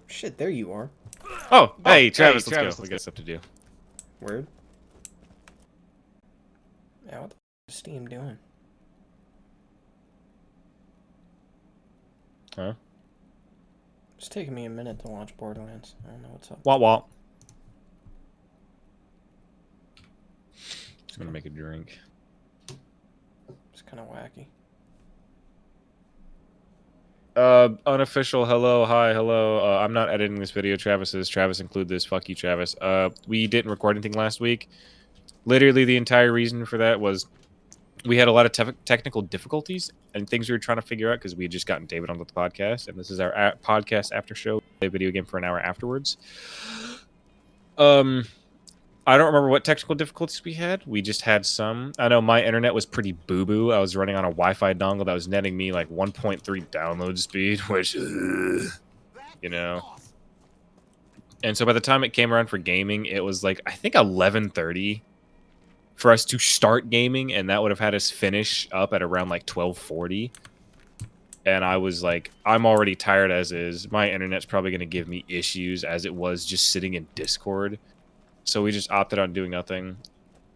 Shit, there you are. Oh, hey, Travis, let's go. We got stuff to do. Word. Yeah, what the f is Steam doing? Huh? It's taking me a minute to launch Borderlands. I don't know what's up. Womp womp. Just gonna make a drink. It's kind of wacky. Unofficial hello, hi, hello. I'm not editing this video. Travis is. Travis, include this. Fuck you, Travis. We didn't record anything last week. Literally, the entire reason for that was we had a lot of technical difficulties and things we were trying to figure out because we had just gotten David onto the podcast, and this is our podcast after show. Play a video game for an hour afterwards. I don't remember what technical difficulties we had. We just had some. I know my internet was pretty boo-boo. I was running on a Wi-Fi dongle that was netting me like 1.3 download speed, which, you know. And so by the time it came around for gaming, it was like, I think 11:30 for us to start gaming, and that would have had us finish up at around like 12:40. And I was like, I'm already tired as is. My internet's probably going to give me issues as it was just sitting in Discord. So we just opted on doing nothing.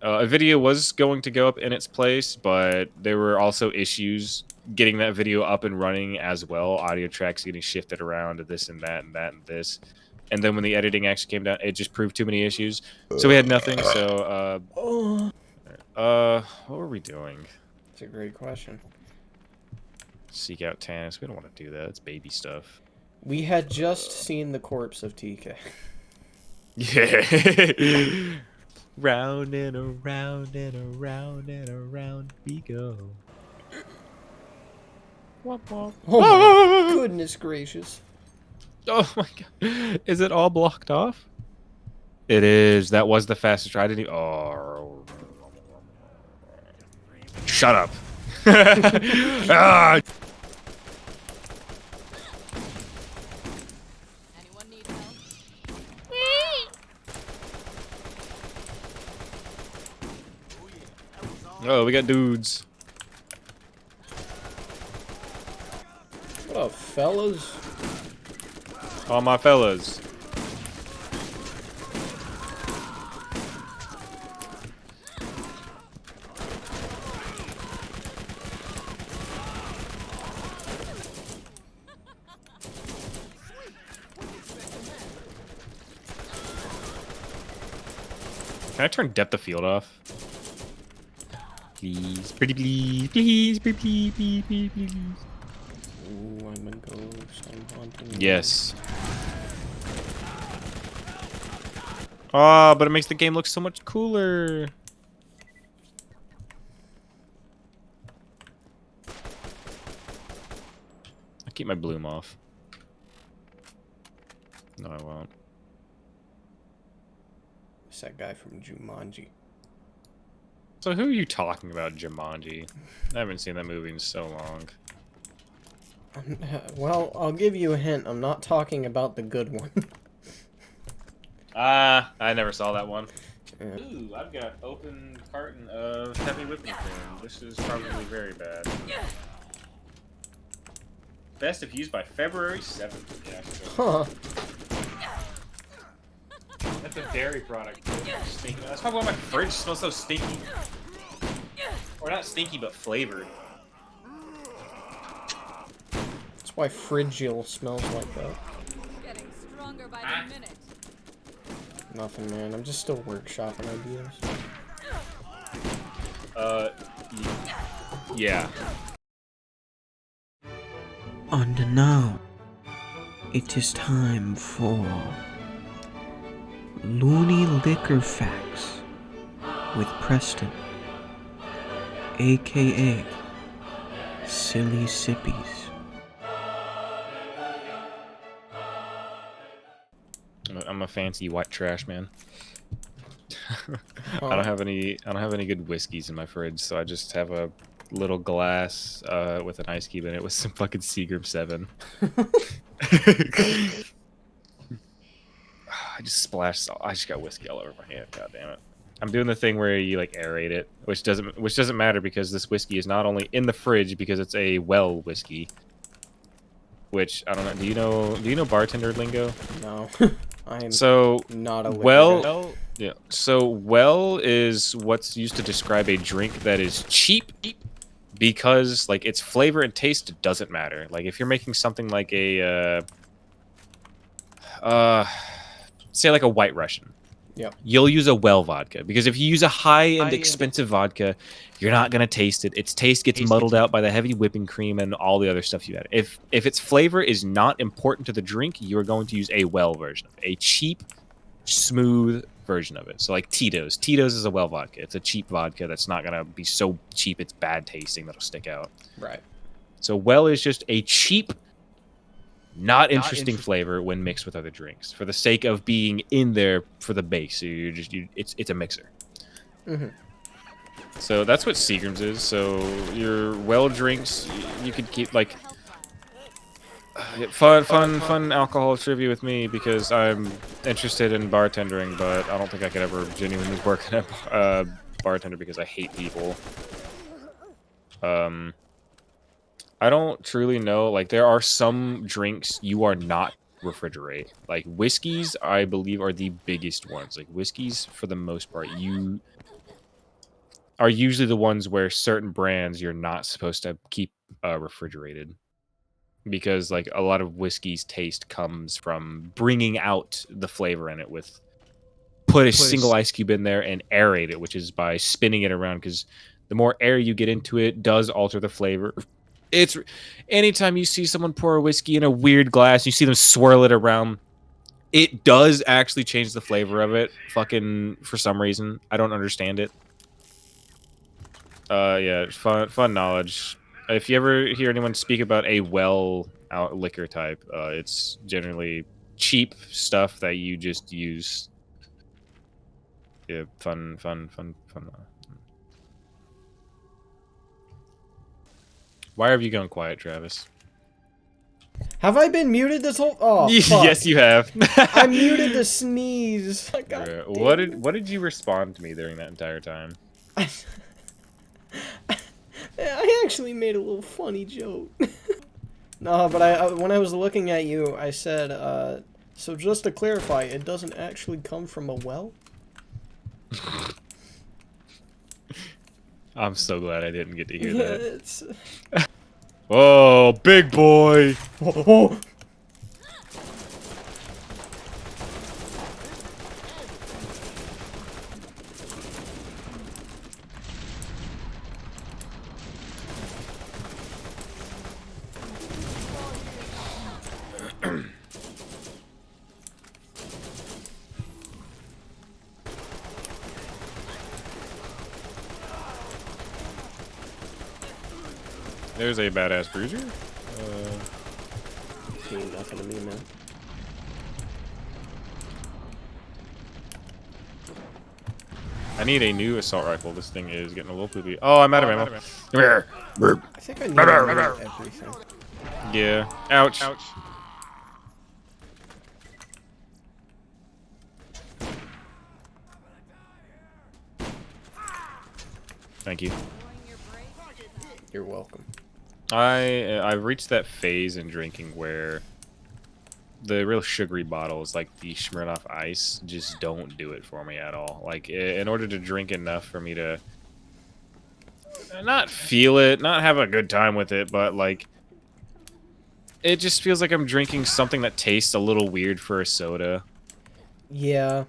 A video was going to go up in its place, but there were also issues getting that video up and running as well. Audio tracks getting shifted around to this and that and that and this. And then when the editing actually came down, it just proved too many issues. So we had nothing. So, what were we doing? That's a great question. Seek out Tannis. We don't want to do that. It's baby stuff. We had just seen the corpse of TK. Yeah. Round and around and around and around we go. Womp womp. Oh my goodness gracious. Oh my god. Is it all blocked off? It is. That was the fastest try. I didn't even... Oh. Shut up. Ah. Anyone need help? Oh, we got dudes. What up, fellas? All my fellas. Can I turn depth of field off? Please, pretty please, please, please, please, please, please. Ooh, I'm a ghost. I'm haunting. Yes. Oh, but it makes the game look so much cooler. I'll keep my bloom off. No, I won't. It's that guy from Jumanji. So who are you talking about, Jumanji? I haven't seen that movie in so long. Well, I'll give you a hint. I'm not talking about the good one. I never saw that one. Yeah. Ooh, I've got open carton of heavy whipping cream. This is probably very bad. Best if used by February 7th. Yeah, Huh. that's a dairy product. Stinky. That's probably why my fridge smells so stinky. Or not stinky, but flavored. That's why Frigil smells like that. Getting stronger by the minute. Nothing, man. I'm just still workshopping ideas. Yeah. And now, it is time for Looney Liquor Facts with Preston, aka Silly Sippies. I'm a fancy white trash man. I don't have any good whiskeys in my fridge, so I just have a little glass with an ice cube in it with some fucking Seagram 7. I just splashed. I just got whiskey all over my hand. God damn it! I'm doing the thing where you like aerate it, which doesn't matter because this whiskey is not only in the fridge because it's a well whiskey. which I don't know. Do you know bartender lingo? No. I am So not a liquor guy. well, yeah. So well is what's used to describe a drink that is cheap because like its flavor and taste doesn't matter. Like if you're making something like a say like a White Russian. Yep. You'll use a well vodka because if you use a high-end expensive vodka, you're not gonna taste it. Its taste gets muddled out by the heavy whipping cream and all the other stuff you add. If its flavor is not important to the drink, you are going to use a well version of it, a cheap, smooth version of it. So like Tito's. Tito's is a well vodka. It's a cheap vodka that's not gonna be so cheap it's bad tasting that'll stick out. Right. So well is just a cheap, not interesting flavor when mixed with other drinks for the sake of being in there for the base. So it's a mixer. Mm-hmm. So that's what Seagram's is. So your well drinks, you could keep like fun alcohol trivia with me because I'm interested in bartending, but I don't think I could ever genuinely work in a bartender because I hate people. I don't truly know. Like, there are some drinks you are not refrigerate. Like, whiskeys, I believe, are the biggest ones. Like, whiskeys, for the most part, you are usually the ones where certain brands you're not supposed to keep refrigerated. Because, like, a lot of whiskey's taste comes from bringing out the flavor in it with... Put a single ice cube in there and aerate it, which is by spinning it around, because the more air you get into it does alter the flavor. It's anytime you see someone pour a whiskey in a weird glass, you see them swirl it around, it does actually change the flavor of it. Fucking for some reason, I don't understand it. Yeah, fun knowledge. If you ever hear anyone speak about a well out liquor type, it's generally cheap stuff that you just use. Yeah, fun. Why have you gone quiet, Travis? Have I been muted this whole? Oh, fuck. Yes, you have. I muted to sneeze. What did you respond to me during that entire time? I actually made a little funny joke. No, but when I was looking at you, I said, so just to clarify, it doesn't actually come from a well? I'm so glad I didn't get to hear Yeah, that. it's... Oh, big boy! Oh. There's a badass bruiser. Mean nothing to me, man. I need a new assault rifle. This thing is getting a little poopy. Oh, I'm out of ammo. Come here. I think I need everything. Yeah. Ouch. Ouch. Thank you. You're welcome. I've reached that phase in drinking where the real sugary bottles, like the Smirnoff Ice, just don't do it for me at all. Like, in order to drink enough for me to not feel it, not have a good time with it, but like, it just feels like I'm drinking something that tastes a little weird for a soda. Yeah.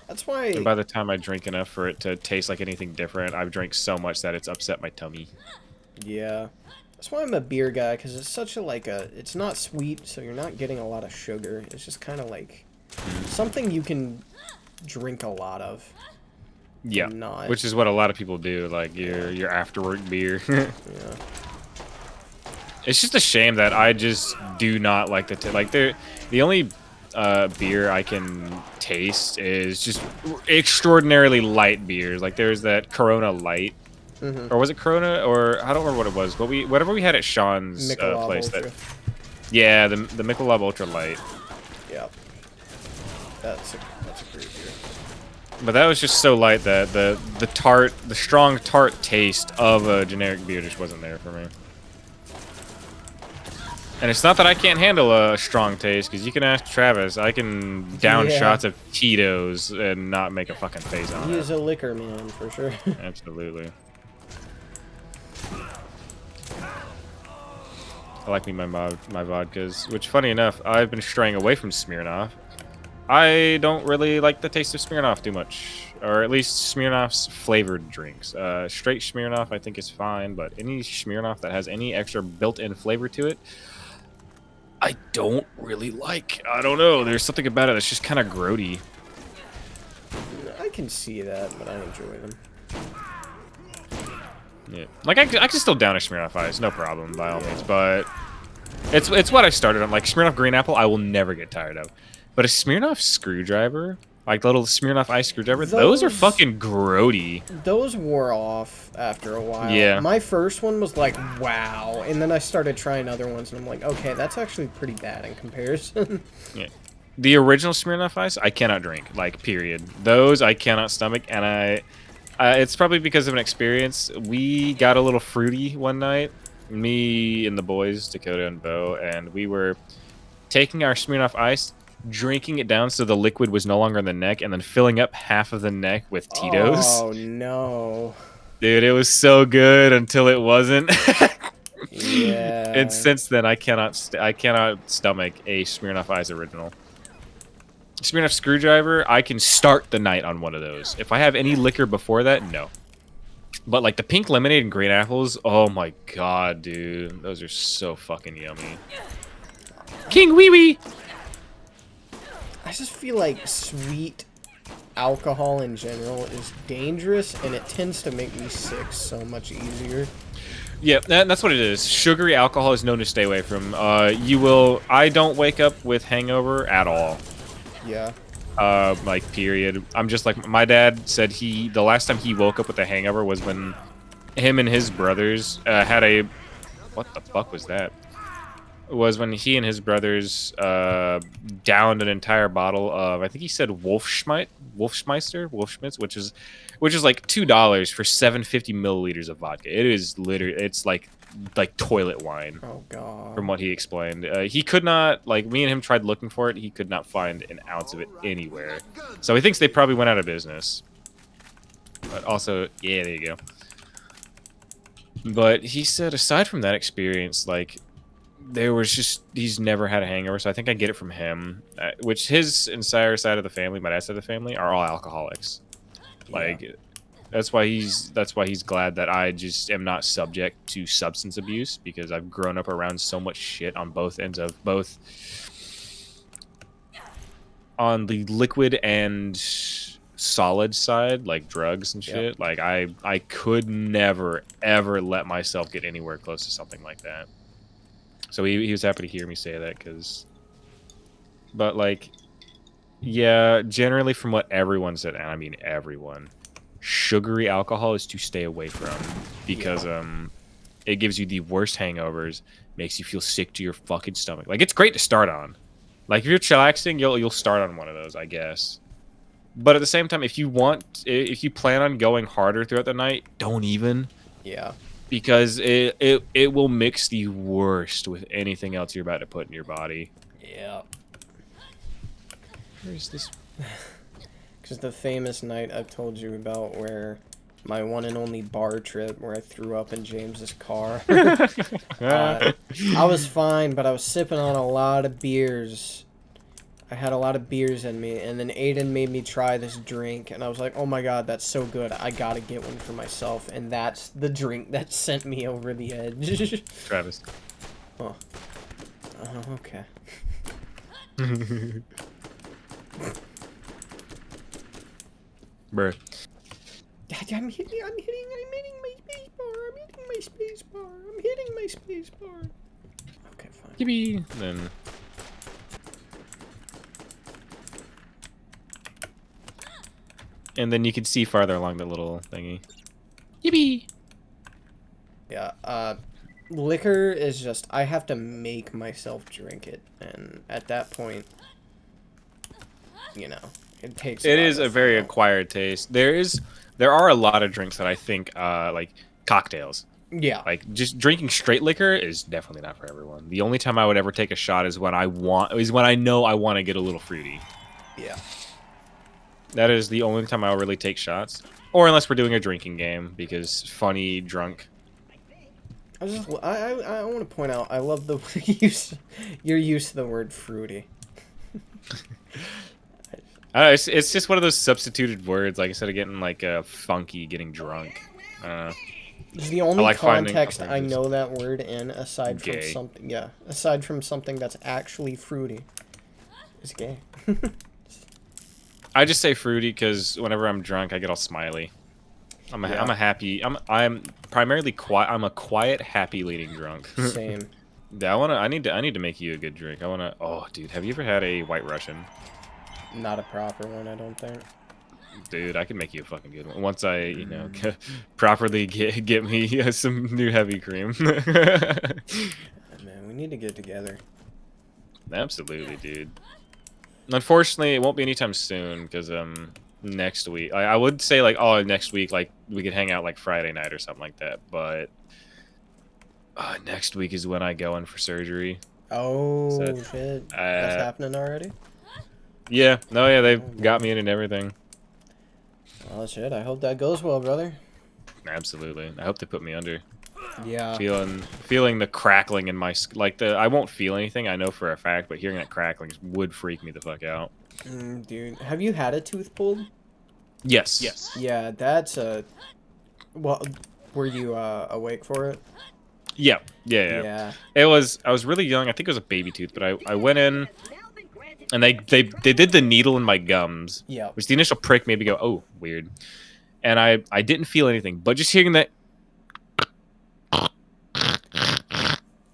That's why... And by the time I drink enough for it to taste like anything different, I've drank so much that it's upset my tummy. Yeah. That's why I'm a beer guy, because it's such a, like, it's not sweet, so you're not getting a lot of sugar. It's just kind of like something you can drink a lot of. Yeah, not... which is what a lot of people do, like your after-work beer. Yeah. It's just a shame that I just do not like the only beer I can taste is just extraordinarily light beers. Like there's that Corona Light, or was it Corona? Or I don't remember what it was. But whatever we had at Sean's place. Ultra. Yeah, the Michelob Ultra Light. Yeah, that's a great beer. But that was just so light that the strong tart taste of a generic beer just wasn't there for me. And it's not that I can't handle a strong taste, because you can ask Travis. I can down Yeah. shots of Tito's and not make a fucking face on He it. is a liquor man, for sure. Absolutely. I like me my vodkas, which, funny enough, I've been straying away from Smirnoff. I don't really like the taste of Smirnoff too much, or at least Smirnoff's flavored drinks. Straight Smirnoff I think is fine, but any Smirnoff that has any extra built-in flavor to it, I don't really like. I don't know. There's something about it that's just kind of grody. I can see that, but I enjoy them. Yeah, like I can still down a Smirnoff Ice, no problem by all means. But it's what I started on. Like Smirnoff Green Apple, I will never get tired of. But a Smirnoff screwdriver, like little Smirnoff Ice screwdriver, those are fucking grody. Those wore off after a while. Yeah. My first one was like, wow, and then I started trying other ones, and I'm like, okay, that's actually pretty bad in comparison. Yeah. The original Smirnoff Ice, I cannot drink. Like, period. Those I cannot stomach, and it's probably because of an experience. We got a little fruity one night, me and the boys, Dakota and Bo, and we were taking our Smirnoff Ice, drinking it down so the liquid was no longer in the neck, and then filling up half of the neck with Tito's. Oh, no. Dude, it was so good until it wasn't. Yeah. And since then, I cannot stomach a Smirnoff Ice original. Smirnoff screwdriver, I can start the night on one of those. If I have any liquor before that, no. But like the pink lemonade and green apples, oh my god, dude, those are so fucking yummy. King Wee Wee. I just feel like sweet alcohol in general is dangerous, and it tends to make me sick so much easier. Yeah, that's what it is. Sugary alcohol is known to stay away from. I don't wake up with hangover at all. Yeah. Like, period. I'm just like, my dad said the last time he woke up with a hangover was when him and his brothers had a, what the fuck was that? Was when he and his brothers downed an entire bottle of, I think he said Wolfschmeister, which is like $2 for 750 milliliters of vodka. It is literally, it's like toilet wine. Oh god. From what he explained, he could not, like, me and him tried looking for it. He could not find an ounce of it anywhere. So he thinks they probably went out of business. But also, yeah, there you go. But he said, aside from that experience, like, he's never had a hangover. So I think I get it from him. Which his entire side of the family, my dad's side of the family, are all alcoholics. Like. Yeah. That's why he's glad that I just am not subject to substance abuse, because I've grown up around so much shit on both ends of both on the liquid and solid side, like drugs and shit. Yep. Like I could never ever let myself get anywhere close to something like that. So he was happy to hear me say that, but like, yeah, generally from what everyone said, and I mean everyone, sugary alcohol is to stay away from, because it gives you the worst hangovers, makes you feel sick to your fucking stomach. Like, it's great to start on. Like, if you're chillaxing, you'll start on one of those, I guess. But at the same time, if you plan on going harder throughout the night, don't even. Yeah. Because it will mix the worst with anything else you're about to put in your body. Yeah. Where's this? Because the famous night I've told you about, where my one and only bar trip where I threw up in James's car. I was fine, but I was sipping on a lot of beers. I had a lot of beers in me, and then Aiden made me try this drink, and I was like, oh my god, that's so good. I gotta get one for myself, and that's the drink that sent me over the edge. Travis. Oh. Okay. Bruh. I'm hitting my space bar. Okay, fine. Yippee. Then. And then you can see farther along the little thingy. Yippee. Yeah, liquor is just, I have to make myself drink it, and at that point, you know, it takes It is a very acquired taste. There are a lot of drinks that I think, like cocktails. Yeah. Like just drinking straight liquor is definitely not for everyone. The only time I would ever take a shot is when I know I want to get a little fruity. Yeah. That is the only time I'll really take shots, or unless we're doing a drinking game because funny drunk. I want to point out I love the your use of the word fruity. It's just one of those substituted words. Like instead of getting like funky, getting drunk. It's the only like finding context I alternatives. know that word in, aside from Gay. something. Yeah, aside from something that's actually fruity, is gay. I just say fruity because whenever I'm drunk, I get all smiley. I'm a happy. I'm primarily quiet. I'm a quiet, happy leading drunk. Same. Yeah, I need to make you a good drink. Oh, dude, have you ever had a White Russian? Not a proper one, I don't think. Dude, I can make you a fucking good one once I, properly get me some new heavy cream. Man, we need to get together. Absolutely, dude. Unfortunately, it won't be anytime soon because next week I would say like next week like we could hang out like Friday night or something like that, but next week is when I go in for surgery. Oh So, shit, that's happening already? Yeah, no, yeah, they've got me in and everything. Oh shit, I hope that goes well, brother. Absolutely, I hope they put me under. Yeah. Feeling the crackling in my I won't feel anything, I know for a fact, but hearing that crackling would freak me the fuck out. Dude, have you had a tooth pulled? Yes. Yeah, that's a. Well, were you awake for it? Yeah. I was really young. I think it was a baby tooth, but I went in, and they did the needle in my gums. Yeah. Which the initial prick made me go, oh, weird. And I didn't feel anything, but just hearing that.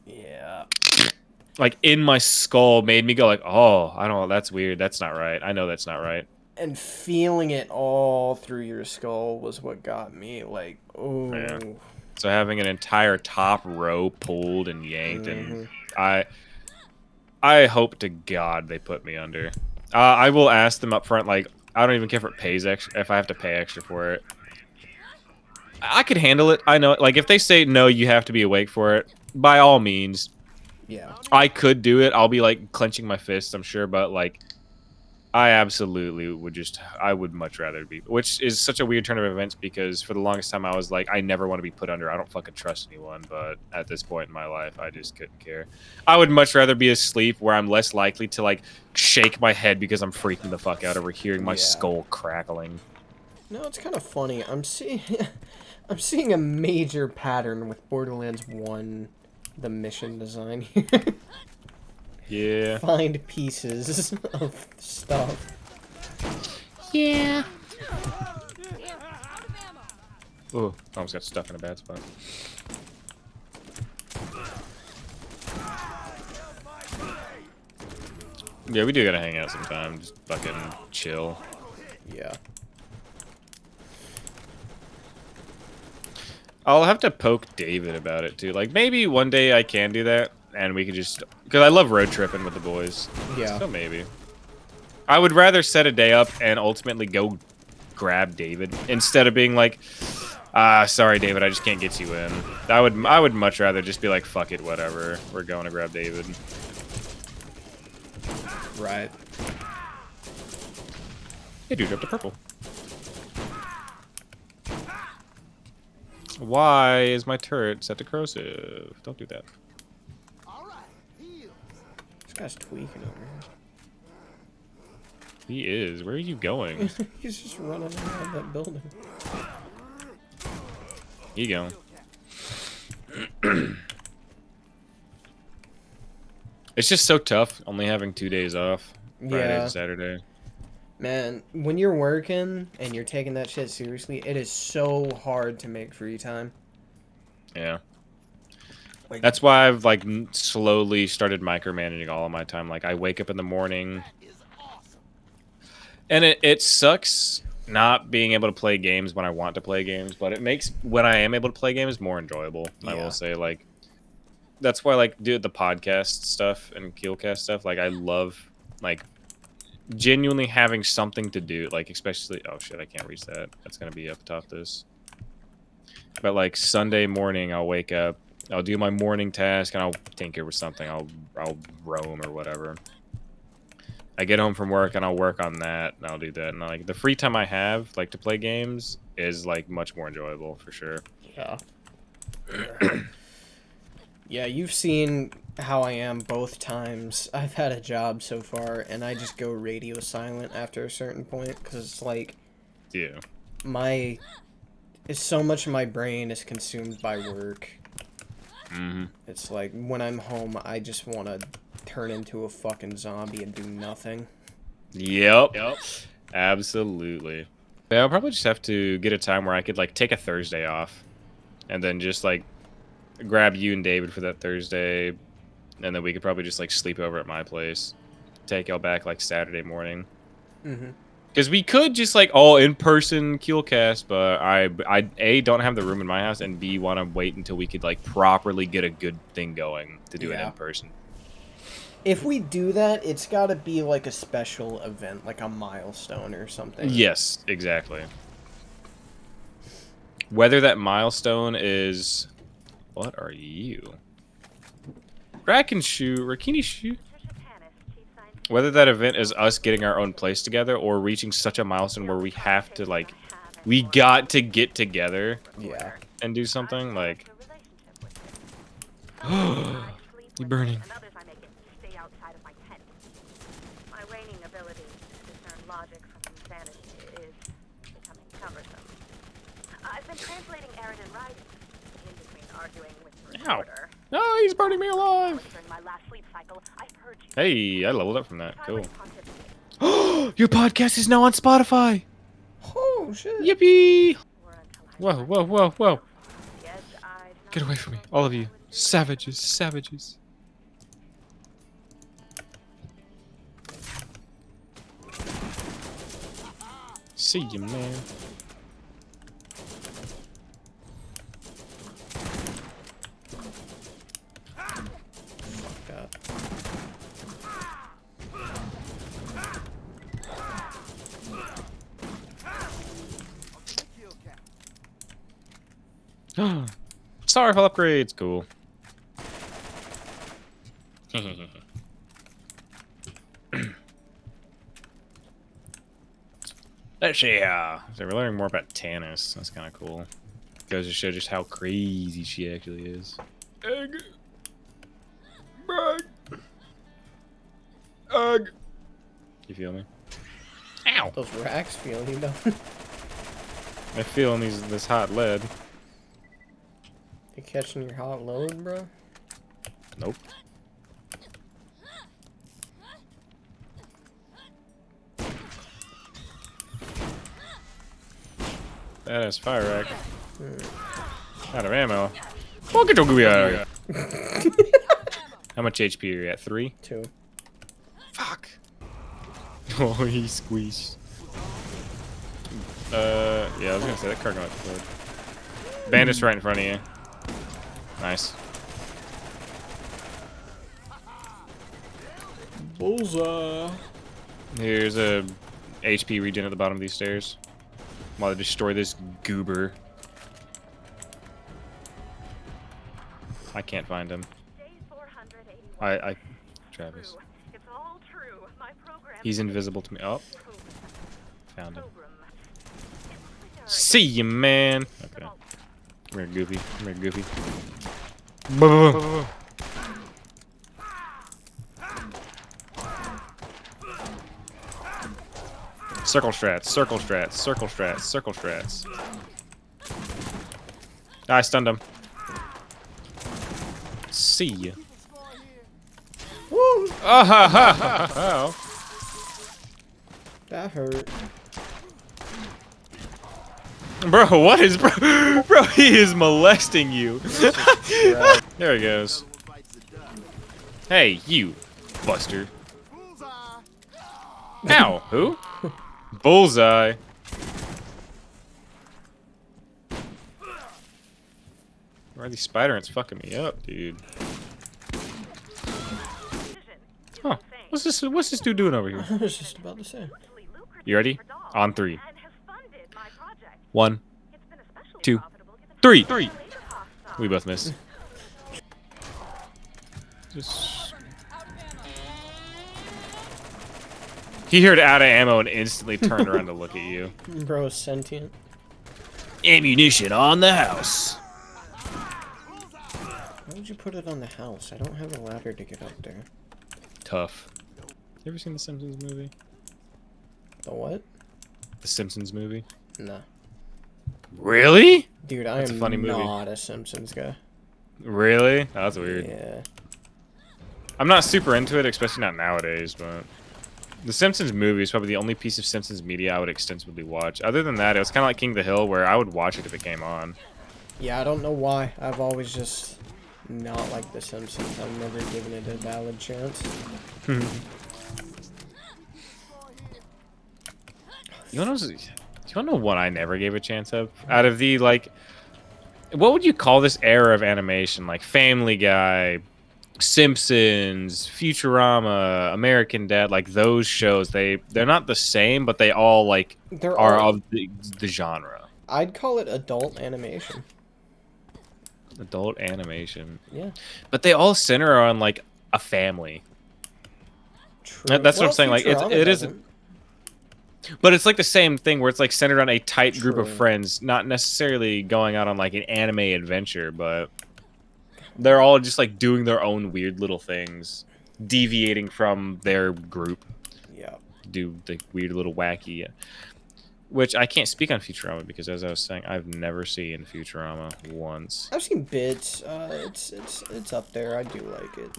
Yeah. Like in my skull made me go like, oh, I don't know, that's weird. That's not right. I know that's not right. And feeling it all through your skull was what got me. Like, oh. Yeah. So having an entire top row pulled and yanked, and I hope to God they put me under. I will ask them up front. Like, I don't even care if it pays extra, if I have to pay extra for it. I could handle it. I know. Like, if they say no, you have to be awake for it. By all means. Yeah. I could do it. I'll be like clenching my fists, I'm sure, but like I absolutely I would much rather be, which is such a weird turn of events because for the longest time I was like, I never want to be put under. I don't fucking trust anyone, but at this point in my life, I just couldn't care. I would much rather be asleep where I'm less likely to like shake my head because I'm freaking the fuck out over hearing my skull crackling. No, it's kind of funny. I'm seeing a major pattern with Borderlands 1, the mission design here. Yeah. Find pieces of stuff. Yeah. Oh, almost got stuck in a bad spot. Yeah, we do gotta hang out sometime. Just fucking chill. Yeah. I'll have to poke David about it too. Like maybe one day I can do that, and we could just because I love road tripping with the boys. Yeah. So maybe. I would rather set a day up and ultimately go grab David instead of being like, sorry David, I just can't get you in. I would much rather just be like, fuck it, whatever. We're going to grab David. Right. Hey, dude, up to purple. Why is my turret set to corrosive? Don't do that. This guy's tweaking over He is. Where are you going? here. He's just running around that building. Here you go. It's just so tough only having 2 days off. Friday and Saturday. Man, when you're working and you're taking that shit seriously, it is so hard to make free time. Yeah. Like, That's why I've like slowly started micromanaging all of my time. Like I wake up in the morning, and it sucks not being able to play games when I want to play games, but it makes when I am able to play games more enjoyable. I will say, like, that's why I like do the podcast stuff and Keelcast stuff. Like I love like genuinely having something to do, like especially oh shit, I can't reach that. That's gonna be up top this. But like Sunday morning, I'll wake up, I'll do my morning task, and I'll tinker with something. I'll roam or whatever. I get home from work and I'll work on that, and I'll do that. And like the free time I have, like to play games, is like much more enjoyable for sure. Yeah. Yeah, you've seen how I am both times I've had a job so far, and I just go radio silent after a certain point, because it's like, Yeah. so much of my brain is consumed by work. Mm-hmm. It's like, when I'm home, I just want to turn into a fucking zombie and do nothing. Yep. Absolutely. Yeah, I'll probably just have to get a time where I could like take a Thursday off, and then just like grab you and David for that Thursday, and then we could probably just like sleep over at my place, take y'all back like Saturday morning. Mm-hmm. Because we could just like all in-person Keelcast, but I A, don't have the room in my house, and B, want to wait until we could like properly get a good thing going to do it in person. If we do that, it's got to be like a special event, like a milestone or something. Yes, exactly. Whether that milestone is... What are you? Rakini shoe. Whether that event is us getting our own place together or reaching such a milestone where we have to, like... We got to get together. Yeah. And do something, like... You're burning. Ow. No, he's burning me alive. Hey, I leveled up from that. Cool. Your podcast is now on Spotify. Oh, shit. Yippee. Whoa, whoa, whoa, whoa. Get away from me, all of you. Savages, savages. See you, man. Star rifle upgrades, cool. Let's see. So we're learning more about Tannis. That's kind of cool. Goes to show just how crazy she actually is. Egg. Bug. Ugh. You feel me? Ow. Those racks feel you know. I'm feeling this hot lead. You catching your hot load, bro? Nope. That is fire rack. Out of ammo. Oh, get your gooey out of here. How much HP are you at? 3? 2. Fuck. Oh, he squeezed. Yeah, I was gonna say that car going to explode. Bandit's right in front of you. Nice. Bullseye. Here's a HP regen at the bottom of these stairs. While I destroy this goober. I can't find him. Travis. He's invisible to me. Oh. Found him. See you, man. Okay. Come here, Goofy. Come here, Goofy. Circle strats, circle strats, circle strats, circle strats. I stunned him. See ya. Woo! Oh, ha, ha, ha, ha. That hurt. Bro, what is bro? Bro, he is molesting you. There he goes. Hey, you, Buster. Ow, who? Bullseye. Why are these Spiderants fucking me up, dude? Huh. What's this dude doing over here? I was just about to say. You ready? On 3. 1, 2, Three. We both missed. Just... He heard out of ammo and instantly turned around to look at you. Bro is sentient. Ammunition on the house. Why would you put it on the house? I don't have a ladder to get up there. Tough. You ever seen the Simpsons movie? The what? The Simpsons movie? Nah. Really? Dude, I That's a am funny movie. not a Simpsons guy. Really? Oh, that's weird. Yeah. I'm not super into it, especially not nowadays, but... The Simpsons movie is probably the only piece of Simpsons media I would extensively watch. Other than that, it was kind of like King of the Hill, where I would watch it if it came on. Yeah, I don't know why. I've always just not liked The Simpsons. I've never given it a valid chance. You wanna know what I never gave a chance of? Out of the, like... What would you call this era of animation? Like Family Guy... Simpsons, Futurama, American Dad, like those shows, they're not the same, but they all like are of the genre. I'd call it adult animation. Adult animation. Yeah. But they all center on like a family. True. That's what I'm saying. Like it is, doesn't. but it's like the same thing where it's like centered on a tight group of True. friends, not necessarily going out on like an anime adventure, but they're all just like doing their own weird little things, deviating from their group. Yeah. Do the weird little wacky, which I can't speak on Futurama because, as I was saying, I've never seen Futurama once. I've seen bits. It's up there. I do like it.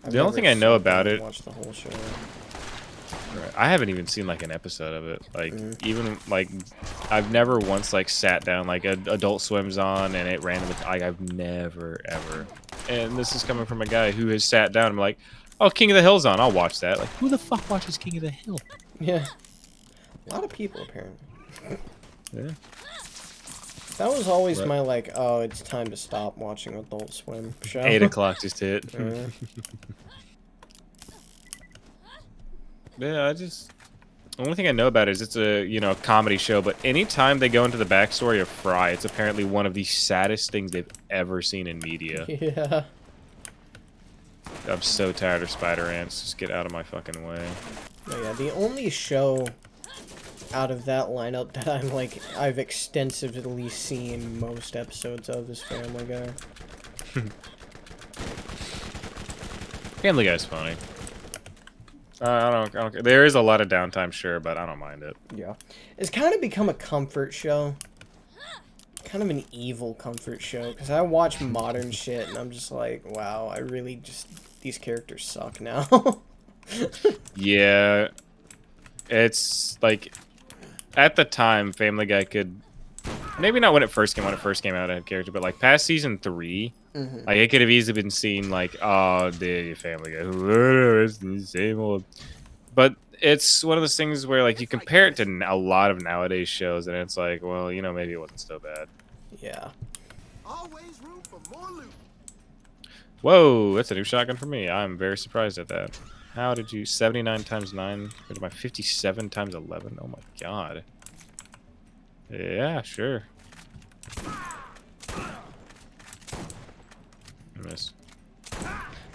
The only thing I know about it, watch the whole show. I haven't even seen like an episode of it. Like even like I've never once like sat down like Adult Swim's on and it randomly. I've never ever. And this is coming from a guy who has sat down and I'm like, oh, King of the Hill's on. I'll watch that. Like, who the fuck watches King of the Hill? Yeah. A lot of people apparently. Yeah. That was always my like, oh, it's time to stop watching Adult Swim show. 8 o'clock just hit. Yeah, the only thing I know about it is it's a, you know, comedy show, but anytime they go into the backstory of Fry, it's apparently one of the saddest things they've ever seen in media. Yeah. I'm so tired of Spiderants. Just get out of my fucking way. Oh, yeah, the only show out of that lineup that I'm like, I've extensively seen most episodes of is Family Guy. Family Guy's funny. I don't care. There is a lot of downtime, sure, but I don't mind it. Yeah. It's kind of become a comfort show. Kind of an evil comfort show. Because I watch modern shit and I'm just like, wow, I really just... These characters suck now. Yeah. It's like... At the time, Family Guy could... Maybe not when it first came out, it had character, but like past season 3... Like, it could have easily been seen like, oh, the Family Guy. It's the same old. But it's one of those things where, like, you compare it to a lot of nowadays shows, and it's like, well, you know, maybe it wasn't so bad. Yeah. Always room for more loot. Whoa, that's a new shotgun for me. I'm very surprised at that. How did you... 79 times 9 compared to my 57 times 11? Oh, my God. Yeah, sure. Miss.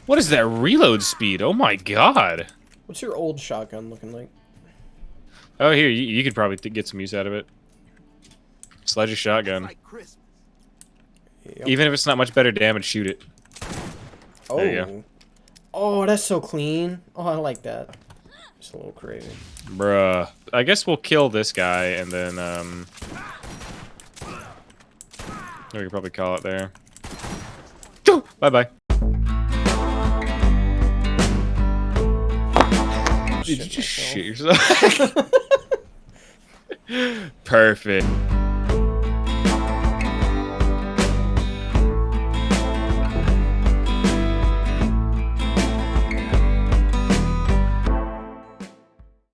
What is that reload speed? Oh my god! What's your old shotgun looking like? Oh, here, you could probably get some use out of it. Sledge a shotgun. Yep. Even if it's not much better damage, shoot it. Oh. There you go. Oh, that's so clean. Oh, I like that. It's a little crazy. Bruh. I guess we'll kill this guy and then, we could probably call it there. Bye-bye. Did you just shit yourself? Perfect.